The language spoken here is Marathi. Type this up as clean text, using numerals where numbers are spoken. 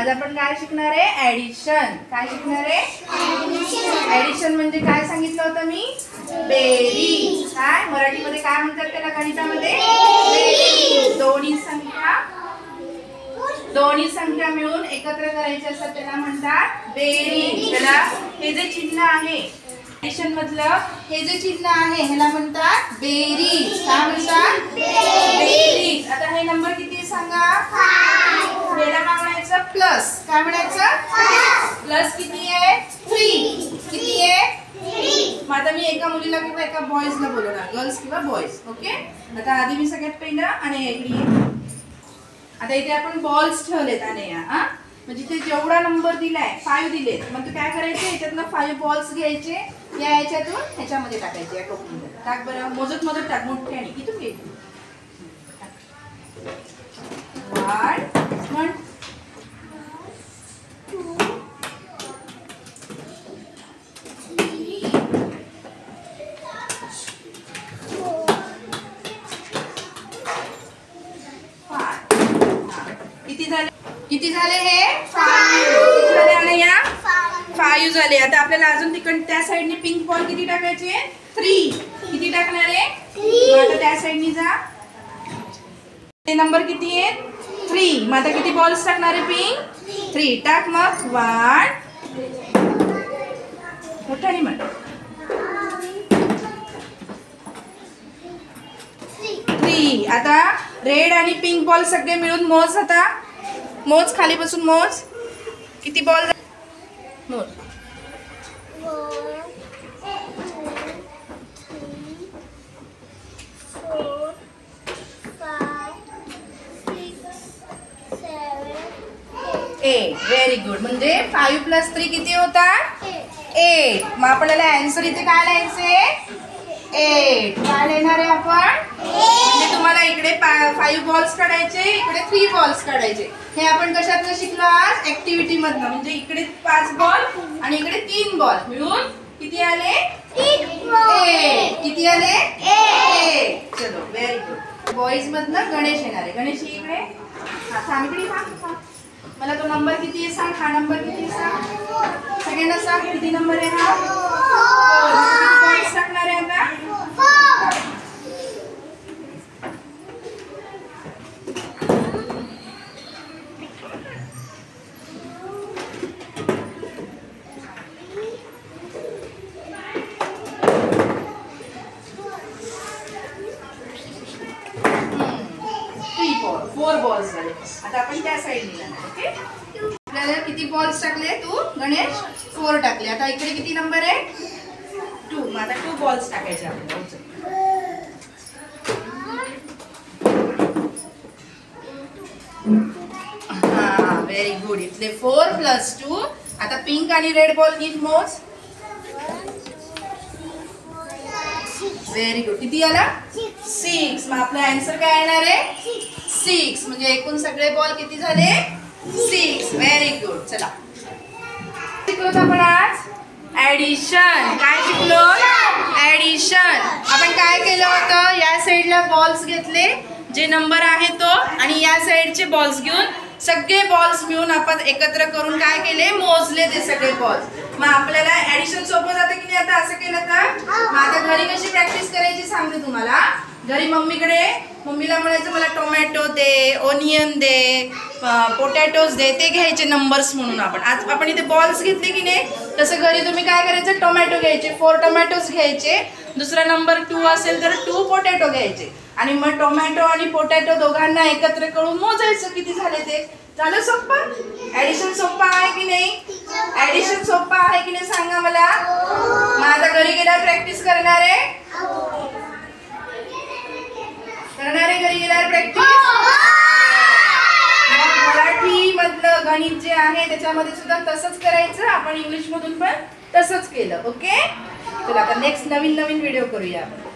आज आपण काय शिकणार आहे? ऍडिशन. काय शिकणार आहे? ऍडिशन म्हणजे काय सांगितलं होतं मी? बेरीज. काय मराठीमध्ये काय म्हणतात त्याला गणितामध्ये? बेरीज. दोन्ही संख्या मिळून एकत्र करायचे असतात त्याला म्हणतात बेरीज. त्याला हे जे चिन्ह आहे ऍडिशन मधलं हे जे चिन्ह आहे ह्याला म्हणतात बेरीज. काय म्हणतात? बेरीज. आता हे नंबर किती आहे सांगा? ह्याला काय म्हणायचं? प्लस. काय म्हणायचं? प्लस किती आहे? 3. किती आहे? 3. मग आता मी एका मुलीला किंवा एका बॉयजला बोलवणार, गर्ल्स किंवा बॉयज. ओके. आता आधी मी सगळ्यात पहिलं आणि इकडे आता इथे आपण बॉल्स ठेवलेत आणि म्हणजे ते जेवढा नंबर दिलाय 5 दिलेत, मग तू काय करायचे? याच्यातनं 5 बॉल्स घ्यायचे, या याच्यातून ह्याच्यामध्ये टाकायचे, या टोपलीमध्ये टाक बरं. मोजत मोजत टाक मोठ्याने. इथून घे. 1 किती झाले? हे 5. किती झाले आणि या 5 झाले. आता आपल्याला अजून तिकडे त्या साइडने पिंक बॉल किती टाकायचे? 3. किती टाकणार आहे? 3. आता त्या साइडने जा. ते नंबर किती आहे? 3. मग आता किती बॉल्स टाकणार आहे? पिंक 3 टाक. मग 1 मोठ्याने म्हण 3. आता रेड आणि पिंक बॉल सगळे मिळून मोज. आता मोज, खाली बसून मोज. किती बॉल? मोज. 8. Very good. म्हणजे 5 + 3 किती होतात? 8. मग आपल्याला आन्सर इथे काय लिहायचे? 8. काय लिहिणार आहे आपण? म्हणजे तुम्हाला इकडे 5 बॉल्स काढायचे, इकडे 3 बॉल्स काढायचे. हे आपण कशातनं शिकलो आज? ऍक्टिव्हिटी मधनं. म्हणजे इकडे 5 बॉल आणि इकडे 3 बॉल मिळून किती आले? 8. किती आले? 8. चलो व्हेरी गुड. बॉईज मधनं गणेश येणार आहे. गणेश इकडे. हा इकडे सांग. मला तो नंबर किती आहे सांग. हा नंबर किती आहे सांग. सगळ्यांना सांग किती नंबर आहे हा? 4. किती बॉल्स टाकणार आहे आता? 4. बॉल्स झाले. आता आपण त्या साइडने जाणार. ओके. आपल्याला किती बॉल्स टाकले तू गणेश? 4 टाकले. आता इकडे किती नंबर आहे? 2. मग आता 2 बॉल्स टाकायचे आपल्याला. हा व्हेरी गुड. इथले 4 + 2. आता पिंक आणि रेड बॉल नीट मोज. Very good. किती आला? 6. मग आपला आन्सर काय येणार आहे? 6. म्हणजे एकूण सगळे बॉल किती झाले? 6. Very good. चला शिकलो आपण आज ऍडिशन. काय शिकलो? ऍडिशन. आपण काय केलं होतं? या साइडला बॉल्स घेतले, जे नंबर आहे तो, आणि या साइडचे बॉल्स घेऊन सगळे बॉल्स मिळून आपण एकत्र करून काय केले? मोजले ते सगळे बॉल्स. मग आपल्याला ऍडिशन सोपं जातं की नाही आता असं केलं तर? मग आता घरी कशी प्रॅक्टिस करायची सांगते तुम्हाला. घरी मम्मीला म्हणायचं मला टोमॅटो दे, ओनियन दे, पोटॅटोज दे, ते घ्यायचे नंबर्स म्हणून. आपण इथे बॉल्स घेतले की नाही, तसं घरी तुम्ही काय करायचं? टोमॅटो घ्यायचे, 4 टोमॅटोज घ्यायचे. दुसरा नंबर 2 असेल तर 2 पोटॅटो घ्यायचे आणि मग टोमॅटो आणि पोटॅटो दोघांना एकत्र करून मोजायचं किती झाले ते. झालं सोपं? ऍडिशन सोपं आहे की नाही? ऍडिशन सोपं आहे की नाही सांगा मला. मग आता घरी गेल्यावर प्रॅक्टिस करणार आहे? घरी गेल्यावर प्रॅक्टिस. मराठी मधलं गणित जे आहे त्याच्यामध्ये सुद्धा तसंच करायचं. आपण इंग्लिश मधून पण तसंच केलं. ओके. चला आता नेक्स्ट नवीन व्हिडिओ करूया आपण.